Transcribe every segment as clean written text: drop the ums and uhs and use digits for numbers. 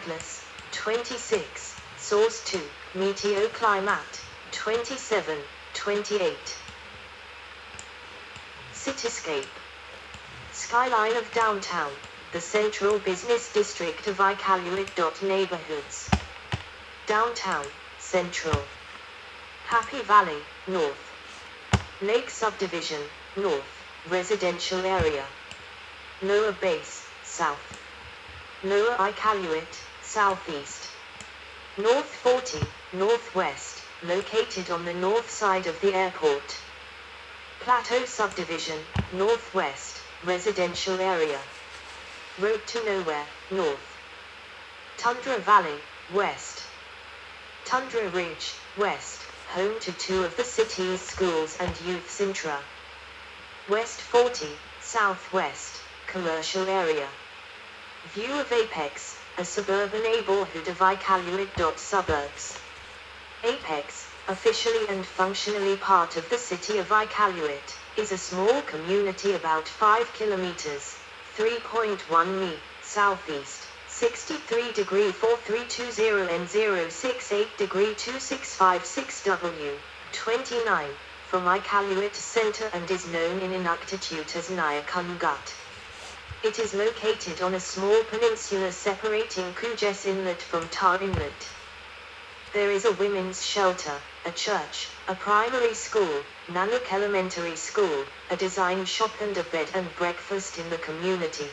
Atlas, 26, Source 2, Meteoclimat, 27, 28. Cityscape. Skyline of downtown, the central business district of Iqaluit. Neighborhoods. Downtown, Central. Happy Valley, North. Lake Subdivision, North, residential area. Lower Base, South. Lower Iqaluit, Southeast. North 40, Northwest, located on the north side of the airport. Plateau Subdivision, Northwest, residential area. Road to Nowhere, North. Tundra Valley, West. Tundra Ridge, West, home to two of the city's schools and youth centra. West 40, Southwest, commercial area. View of Apex, a suburban neighborhood of Iqaluit. Suburbs. Apex, officially and functionally part of the city of Iqaluit, is a small community about 5 kilometers, 3.1 mi, southeast, 63 degree 4320 and 068 degree 2656 W, 29, from Iqaluit Center and is known in Inuktitut as Iqaluit. It is located on a small peninsula separating Kujes Inlet from Tar Inlet. There is a women's shelter, a church, a primary school, Nunavut Elementary School, a design shop and a bed and breakfast in the community.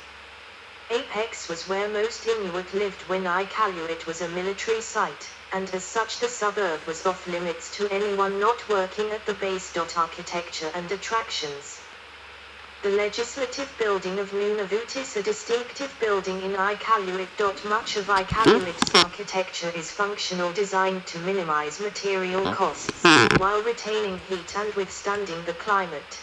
Apex was where most Inuit lived when Iqaluit was a military site, and as such the suburb was off limits to anyone not working at the base. Architecture and attractions. The Legislative Building of Nunavut is a distinctive building in Iqaluit. Much of Iqaluit's architecture is functional, designed to minimize material costs, while retaining heat and withstanding the climate.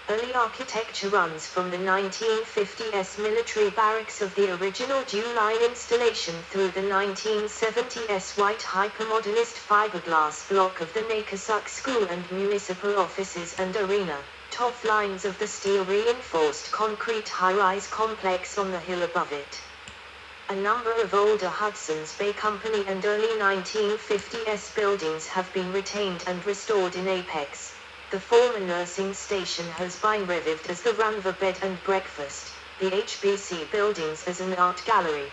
Early architecture runs from the 1950s military barracks of the original Dew Line installation through the 1970s white hypermodernist fiberglass block of the Nakasuk School and municipal offices and arena. Top lines of the steel-reinforced concrete high-rise complex on the hill above it. A number of older Hudson's Bay Company and early 1950s buildings have been retained and restored in Apex. The former nursing station has been revived as the Runva Bed and Breakfast, the HBC buildings as an art gallery.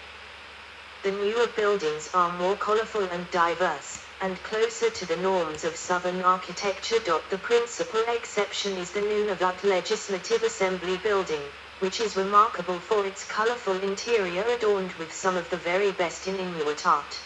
The newer buildings are more colorful and diverse, and closer to the norms of Southern architecture. The principal exception is the Nunavut Legislative Assembly Building, which is remarkable for its colorful interior adorned with some of the very best in Inuit art.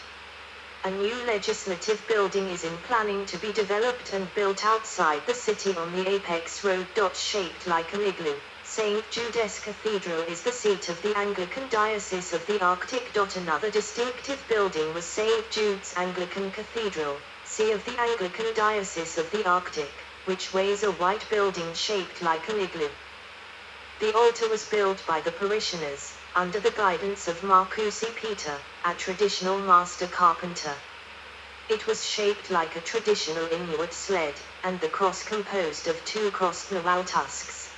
A new legislative building is in planning to be developed and built outside the city on the Apex Road. Shaped like an igloo, St. Jude's Cathedral is the seat of the Anglican Diocese of the Arctic. Another distinctive building was St. Jude's Anglican Cathedral, see of the Anglican Diocese of the Arctic, which weighs a white building shaped like an igloo. The altar was built by the parishioners, under the guidance of Marcusi Peter, a traditional master carpenter. It was shaped like a traditional Inuit sled, and the cross composed of two crossed narrow tusks.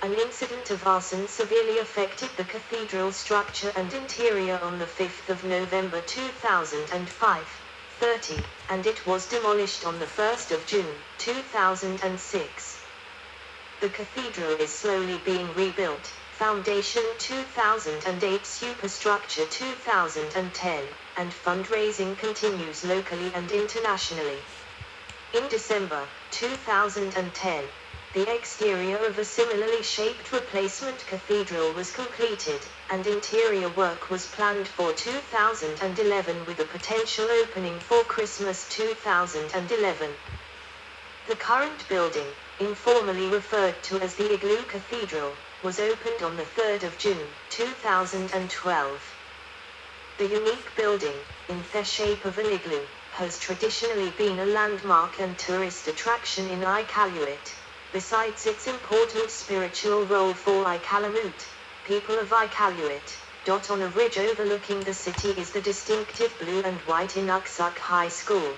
An incident of arson severely affected the cathedral structure and interior on the 5th of November 2005, 30, and it was demolished on the 1st of June 2006. The cathedral is slowly being rebuilt. Foundation 2008, superstructure 2010, and fundraising continues locally and internationally. In December 2010, the exterior of a similarly shaped replacement cathedral was completed, and interior work was planned for 2011 with a potential opening for Christmas 2011. The current building, informally referred to as the Igloo Cathedral, was opened on the 3rd of June 2012. The unique building, in the shape of an igloo, has traditionally been a landmark and tourist attraction in Iqaluit. Besides its important spiritual role for Iqaluit, people of Iqaluit. On a ridge overlooking the city is the distinctive blue and white Inuksuk High School.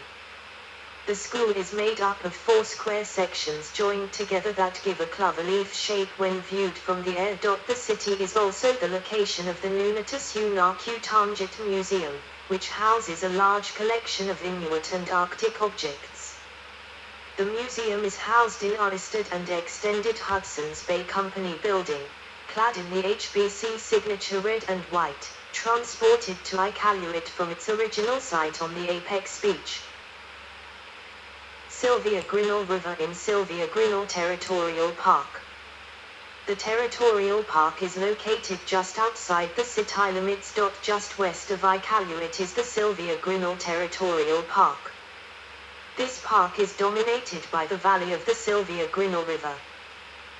The school is made up of 4 square sections joined together that give a cloverleaf shape when viewed from the air. The city is also the location of the Nunavut Museum, which houses a large collection of Inuit and Arctic objects. The museum is housed in Aristid and extended Hudson's Bay Company building, clad in the HBC signature red and white, transported to Iqaluit from its original site on the Apex Beach. Sylvia Grinnell River in Sylvia Grinnell Territorial Park. The Territorial Park is located just outside the city limits. Just west of Iqaluit is the Sylvia Grinnell Territorial Park. This park is dominated by the valley of the Sylvia Grinnell River.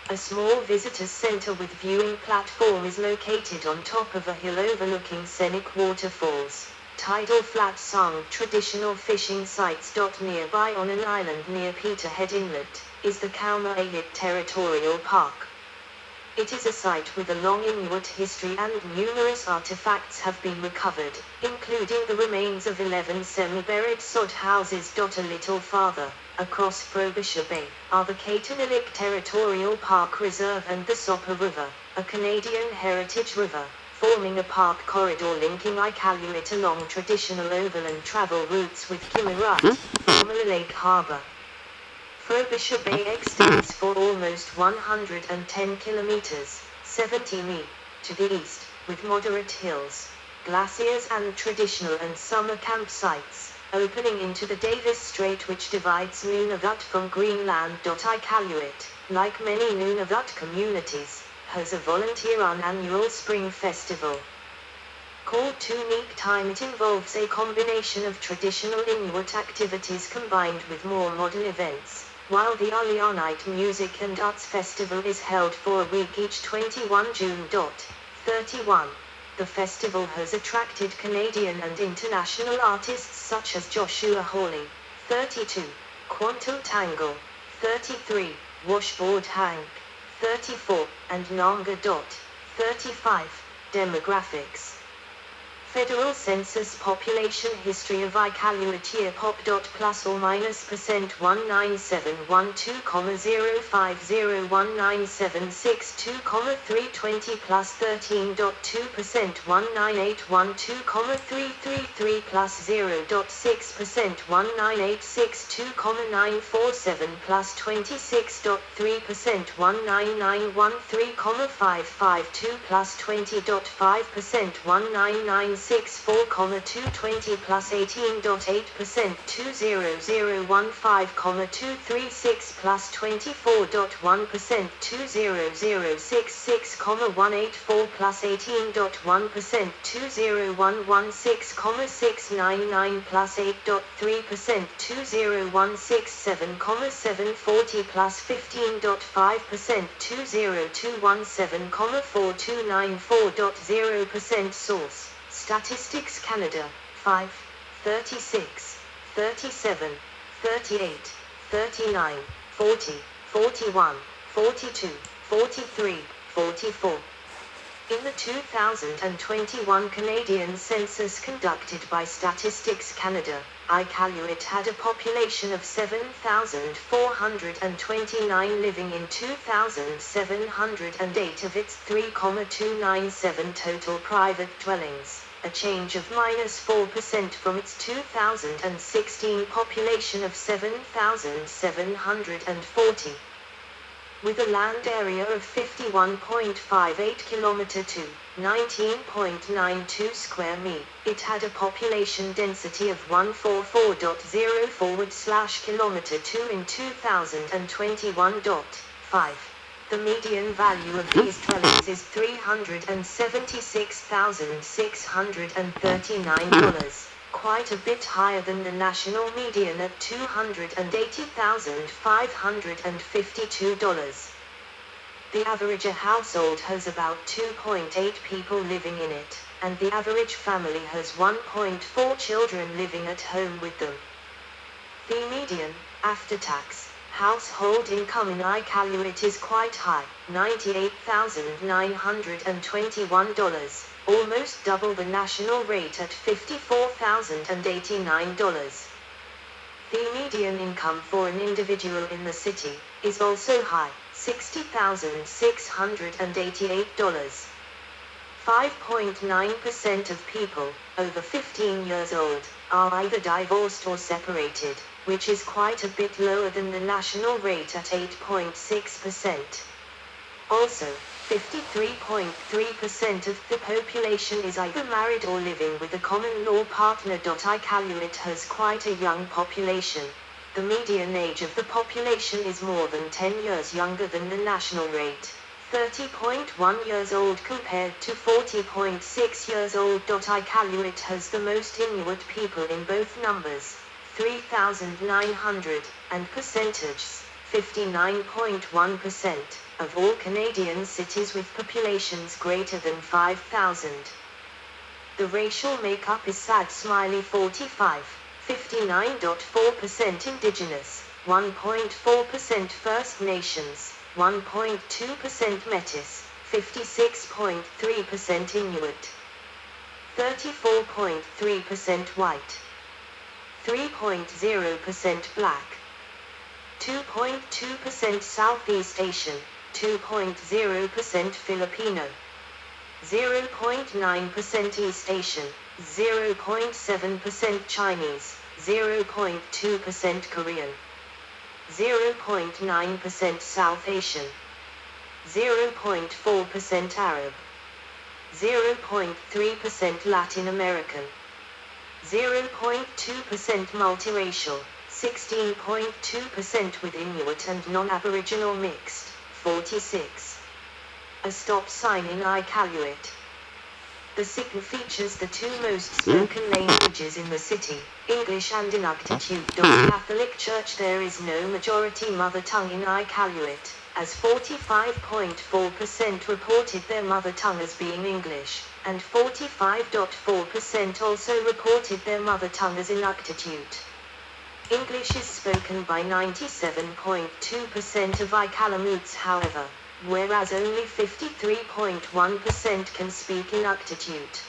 A small visitor center with viewing platform is located on top of a hill overlooking scenic waterfalls, tidal flat song, traditional fishing sites. Nearby on an island near Peterhead Inlet is the Iqaluit Territorial Park. It is a site with a long Inuit history and numerous artifacts have been recovered, including the remains of 11 semi-buried sod houses. A little farther, across Frobisher Bay, are the Iqaluit Territorial Park Reserve and the Sopa River, a Canadian heritage river, forming a park corridor linking Iqaluit along traditional overland travel routes with Kimirut, former Lake Harbor. Frobisher Bay extends for almost 110 kilometers, 70 mi, to the east, with moderate hills, glaciers and traditional and summer campsites, opening into the Davis Strait which divides Nunavut from Greenland. Iqaluit, like many Nunavut communities, has a volunteer-run annual spring festival. Called Tunique Time, it involves a combination of traditional Inuit activities combined with more modern events, while the Iqaluit Music and Arts Festival is held for a week each 21 June. 31. The festival has attracted Canadian and international artists such as Joshua Hawley, 32, Quantum Tangle, 33, Washboard Hank, 34, and Nanga. 35. Demographics. Federal Census Population History of Iqaluit Year Pop. Plus or minus percent 19712,0501976,2,320 plus 13.2% 19812,333 plus 0.6% 19862,947 plus 26.3% 19913,552 plus 20.5% 19964,220 plus 18.8% 20015,236 plus 24.1% 20066,184 plus 18.1% 20116,699 plus 8.3% 20167,740 plus 15.5% 20217,429.0% Source: Statistics Canada. 5, 36, 37, 38, 39, 40, 41, 42, 43, 44. In the 2021 Canadian census conducted by Statistics Canada, Iqaluit had a population of 7,429 living in 2,708 of its 3,297 total private dwellings, a change of -4% from its 2016 population of 7,740. With a land area of 51.58 km to 19.92 square mi, it had a population density of 144.04/km2 in 2021. 5. The median value of these dwellings is $376,639, quite a bit higher than the national median at $280,552. The average household has about 2.8 people living in it, and the average family has 1.4 children living at home with them. The median, after-tax, household income in Iqaluit is quite high, $98,921, almost double the national rate at $54,089. The median income for an individual in the city is also high, $60,688. 5.9% of people over 15 years old are either divorced or separated, which is quite a bit lower than the national rate at 8.6%. Also, 53.3% of the population is either married or living with a common law partner. Iqaluit has quite a young population. The median age of the population is more than 10 years younger than the national rate, 30.1 years old compared to 40.6 years old. Iqaluit has the most Inuit people in both numbers, 3,900, and percentages, 59.1%, of all Canadian cities with populations greater than 5,000. The racial makeup is sad smiley 45, 59.4% Indigenous, 1.4% First Nations, 1.2% Métis, 56.3% Inuit, 34.3% white, 3.0% black, 2.2% Southeast Asian, 2.0% Filipino, 0.9% East Asian, 0.7% Chinese, 0.2% Korean, 0.9% South Asian, 0.4% Arab, 0.3% Latin American, 0.2% multiracial, 16.2% with Inuit and non-Aboriginal mixed, 46. A stop sign in Iqaluit. The city features the two most spoken languages in the city, English and Inuktitut. Catholic Church. There is no majority mother tongue in Iqaluit, as 45.4% reported their mother tongue as being English, and 45.4% also reported their mother tongue as Inuktitut. English is spoken by 97.2% of Iqaluits, however, whereas only 53.1% can speak Inuktitut.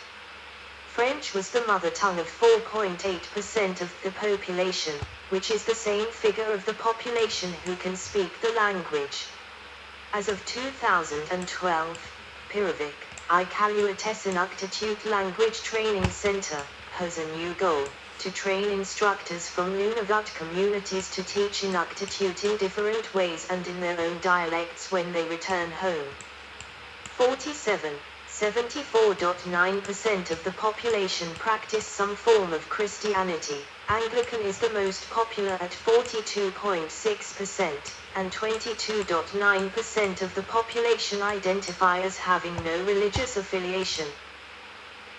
French was the mother tongue of 4.8% of the population, which is the same figure of the population who can speak the language. As of 2012, Piravik, Iqaluit's Inuktitut Language Training Center, has a new goal: to train instructors from Nunavut communities to teach Inuktitut in different ways and in their own dialects when they return home. 74.9% of the population practice some form of Christianity. Anglican is the most popular at 42.6%, and 22.9% of the population identify as having no religious affiliation.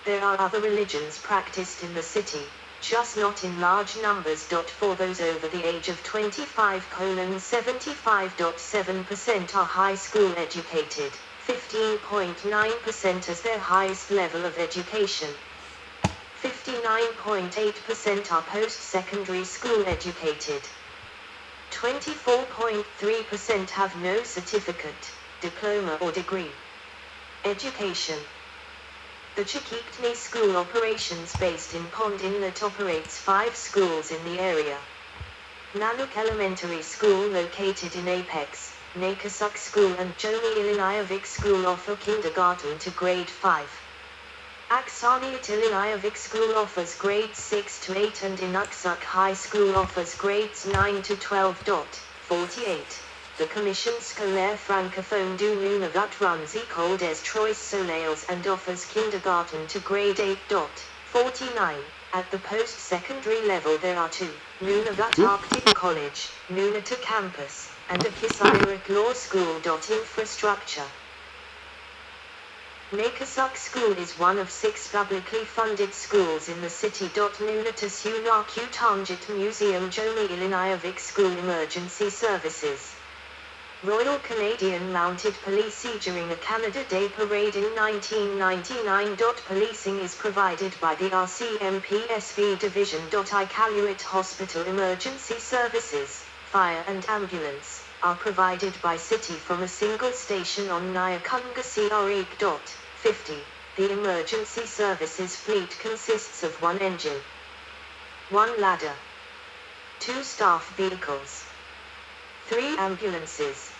There are other religions practiced in the city, just not in large numbers. For those over the age of 25, 75.7% are high school educated, 15.9% as their highest level of education. 59.8% are post-secondary school educated. 24.3% have no certificate, diploma or degree. Education. The Chiquiktni School operations based in Pond Inlet operates 5 schools in the area. Nanook Elementary School located in Apex, Nakasuk School and Joni Ilinayevik School offer kindergarten to grade 5. Aksaniat Ilinayevik School offers grades 6 to 8 and Inuksuk High School offers grades 9 to 12. 48. The Commission Scolaire Francophone du Nunavut runs École des Trois Soleils and offers kindergarten to grade 8. 49. At the post-secondary level there are 2, Nunavut Arctic College, Nunata Campus, and a Iqaluit Law School. Infrastructure. Nakasuk School is one of 6 publicly funded schools in the city. Nunatas Unakutangit Museum Joni Ilinayevik School Emergency Services. Royal Canadian Mounted Police during a Canada Day parade in 1999. Policing is provided by the RCMPSV Division. Iqaluit Hospital Emergency Services, Fire and Ambulance, are provided by city from a single station on Nyakungasi Creek. 50. The emergency services fleet consists of 1 engine, 1 ladder, 2 staff vehicles, 3 ambulances.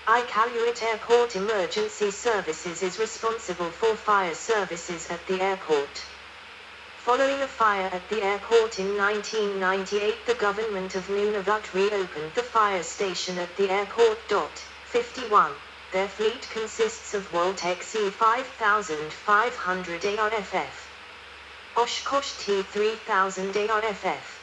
Iqaluit Airport Emergency Services is responsible for fire services at the airport. Following a fire at the airport in 1998, the government of Nunavut reopened the fire station at the airport. 51. Their fleet consists of Walt XE5500 ARFF, Oshkosh T3000 ARFF.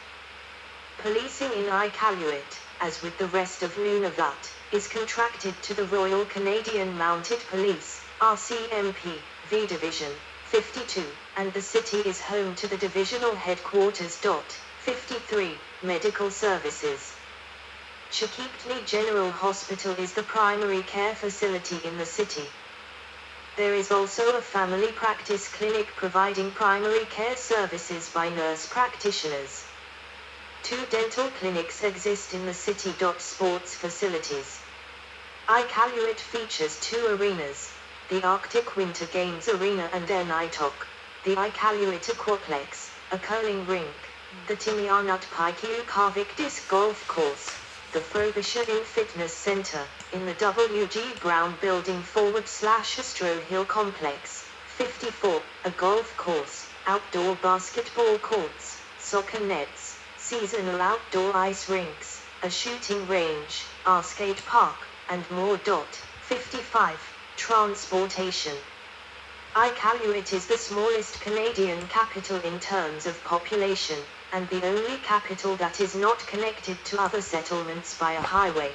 Policing in Iqaluit, as with the rest of Nunavut, is contracted to the Royal Canadian Mounted Police, RCMP, V Division 52, and the city is home to the divisional headquarters. 53. Medical services. Chiquiptli General Hospital is the primary care facility in the city. There is also a family practice clinic providing primary care services by nurse practitioners. 2 dental clinics exist in the city. Sports facilities. Iqaluit features 2 arenas, the Arctic Winter Games Arena and Air Nighthawk, the Iqaluit Aquaplex, a curling rink, the Timianut Pikiukavik Disc Golf Course, the Frobisher Inn Fitness Center, in the W.G. Brown Building /Astro Hill Complex. 54, a golf course, outdoor basketball courts, soccer nets, seasonal outdoor ice rinks, a shooting range, skate park, and more. 55. Transportation. Iqaluit is the smallest Canadian capital in terms of population, and the only capital that is not connected to other settlements by a highway.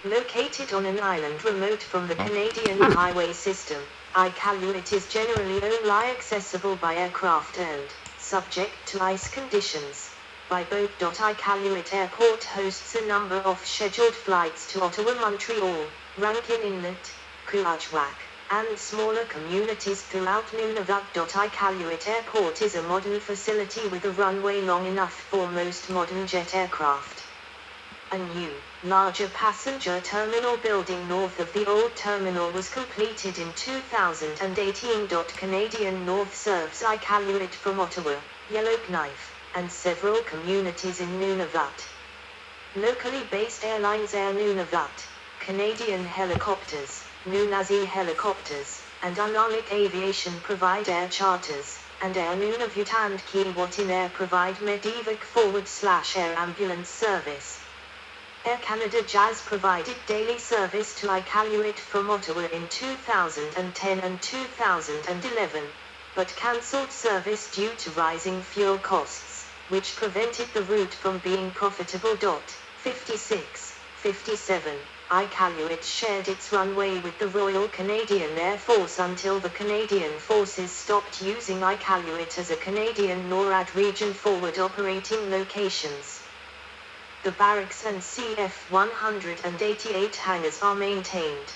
Located on an island remote from the Canadian highway system, Iqaluit is generally only accessible by aircraft and, subject to ice conditions, by boat. Iqaluit Airport hosts a number of scheduled flights to Ottawa, Montreal, Rankin Inlet, Kuujjuaq, and smaller communities throughout Nunavut. Iqaluit Airport is a modern facility with a runway long enough for most modern jet aircraft. A new, larger passenger terminal building north of the old terminal was completed in 2018. Canadian North serves Iqaluit from Ottawa, Yellowknife, and several communities in Nunavut. Locally based airlines Air Nunavut, Canadian Helicopters, Nunavut Helicopters, and Iqaluit Aviation provide air charters, and Air Nunavut and Kiiwetinoong Air provide medevac /air ambulance service. Air Canada Jazz provided daily service to Iqaluit from Ottawa in 2010 and 2011, but cancelled service due to rising fuel costs, which prevented the route from being profitable. 56. 57. Iqaluit shared its runway with the Royal Canadian Air Force until the Canadian Forces stopped using Iqaluit as a Canadian NORAD region forward operating locations. The barracks and CF-188 hangars are maintained.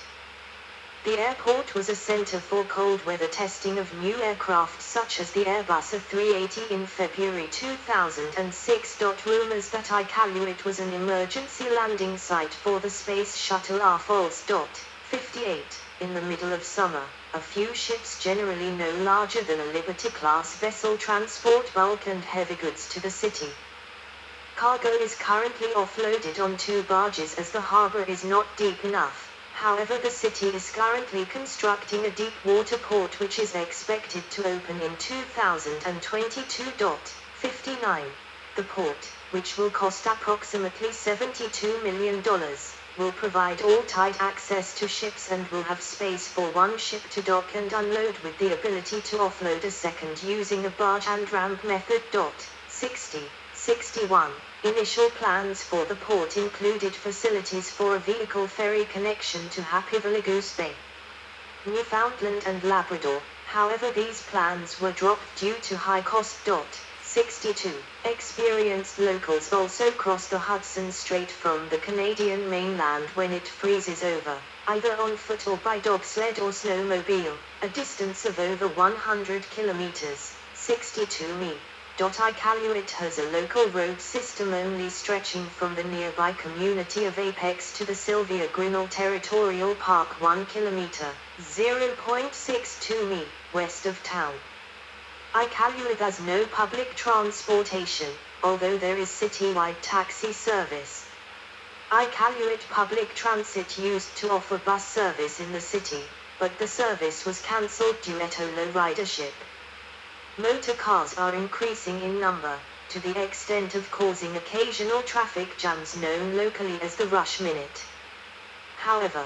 The airport was a center for cold weather testing of new aircraft such as the Airbus A380 in February 2006. Rumors that Iqaluit was an emergency landing site for the space shuttle are false. 58. In the middle of summer, a few ships generally no larger than a Liberty-class vessel transport bulk and heavy goods to the city. Cargo is currently offloaded on 2 barges as the harbor is not deep enough. However, the city is currently constructing a deep water port which is expected to open in 2022. 59. The port, which will cost approximately $72 million, will provide all-tide access to ships and will have space for 1 ship to dock and unload with the ability to offload a second using a barge and ramp method. 60. 61. Initial plans for the port included facilities for a vehicle ferry connection to Happyville Bay, Newfoundland and Labrador. However, these plans were dropped due to high cost. 62. Experienced locals also cross the Hudson Strait from the Canadian mainland when it freezes over, either on foot or by dog sled or snowmobile, a distance of over 100 kilometers, 62 mi. Iqaluit has a local road system only stretching from the nearby community of Apex to the Sylvia Grinnell Territorial Park 1 kilometer, 0.62 mi, west of town. Iqaluit has no public transportation, although there is citywide taxi service. Iqaluit Public Transit used to offer bus service in the city, but the service was cancelled due to low ridership. Motor cars are increasing in number, to the extent of causing occasional traffic jams known locally as the rush minute. However,